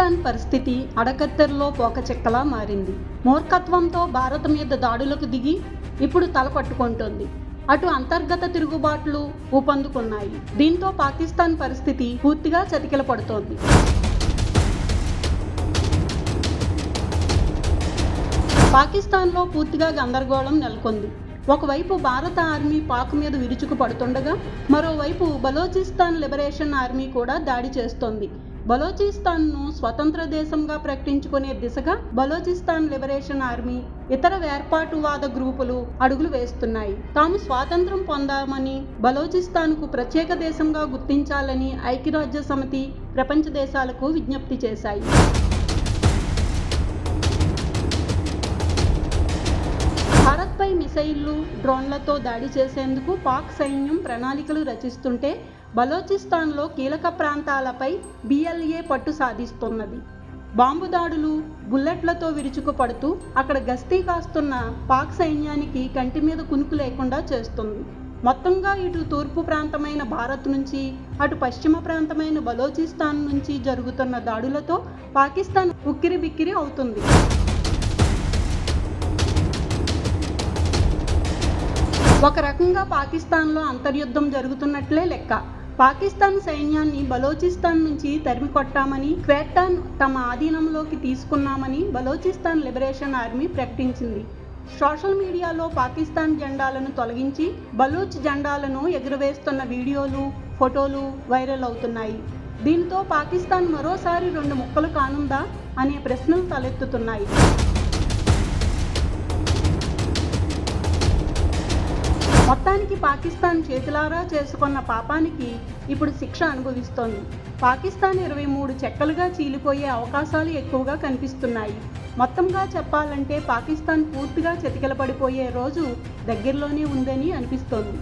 పాకిస్తాన్ పరిస్థితి అడకత్తెరలో పోకచెక్కలా మారింది. మూర్ఖత్వంతో భారత్ మీద దాడులకు దిగి ఇప్పుడు తలపట్టుకుంటోంది. అటు అంతర్గత తిరుగుబాట్లు ఊపందుకున్నాయి. దీంతో పాకిస్తాన్ పరిస్థితి పూర్తిగా చతికిల పడుతోంది. పాకిస్తాన్లో పూర్తిగా గందరగోళం నెలకొంది. ఒకవైపు భారత ఆర్మీ పాక్ మీద విరుచుకు పడుతుండగా, మరోవైపు బలోచిస్తాన్ లిబరేషన్ ఆర్మీ కూడా దాడి చేస్తోంది. బలోచిస్తాన్ను స్వతంత్ర దేశంగా ప్రకటించుకునే దిశగా బలోచిస్తాన్ లిబరేషన్ ఆర్మీ, ఇతర వేర్పాటువాద గ్రూపులు అడుగులు వేస్తున్నాయి. తాము స్వాతంత్రం పొందామని, బలోచిస్తాన్కు ప్రత్యేక దేశంగా గుర్తించాలని ఐక్యరాజ్య సమితి, ప్రపంచ దేశాలకు విజ్ఞప్తి చేశాయి. భారత్పై మిసైళ్లు, డ్రోన్లతో దాడి చేసేందుకు పాక్ సైన్యం ప్రణాళికలు రచిస్తుంటే, బలోచిస్తాన్లో కీలక ప్రాంతాలపై BLA పట్టు సాధిస్తున్నది. బాంబు దాడులు, బుల్లెట్లతో విరుచుకుపడుతూ అక్కడ గస్తీ కాస్తున్న పాక్ సైన్యానికి కంటి మీద కునుకు లేకుండా చేస్తుంది. మొత్తంగా ఇటు తూర్పు ప్రాంతమైన భారత్ నుంచి, అటు పశ్చిమ ప్రాంతమైన బలోచిస్తాన్ నుంచి జరుగుతున్న దాడులతో పాకిస్తాన్ ఉక్కిరిబిక్కిరి అవుతుంది. ఒక రకంగా పాకిస్తాన్లో అంతర్యుద్ధం జరుగుతున్నట్లే లెక్క. పాకిస్తాన్ సైన్యాన్ని బలోచిస్తాన్ నుంచి తరిమి కొట్టామని, క్వేటాను తమ ఆధీనంలోకి తీసుకున్నామని బలోచిస్తాన్ లిబరేషన్ ఆర్మీ ప్రకటించింది. సోషల్ మీడియాలో పాకిస్తాన్ జెండాలను తొలగించి బలూచ్ జెండాలను ఎగురవేస్తున్న వీడియోలు, ఫోటోలు వైరల్ అవుతున్నాయి. దీంతో పాకిస్తాన్ మరోసారి రెండు ముక్కలు కానుందా అనే ప్రశ్నలు తలెత్తుతున్నాయి. మొత్తానికి పాకిస్తాన్ చేతులారా చేసుకున్న పాపానికి ఇప్పుడు శిక్ష అనుభవిస్తోంది. పాకిస్తాన్ 23 చెక్కలుగా చీలిపోయే అవకాశాలు ఎక్కువగా కనిపిస్తున్నాయి. మొత్తంగా చెప్పాలంటే పాకిస్తాన్ పూర్తిగా చతికిలపడిపోయే రోజు దగ్గరలోనే ఉందని అనిపిస్తోంది.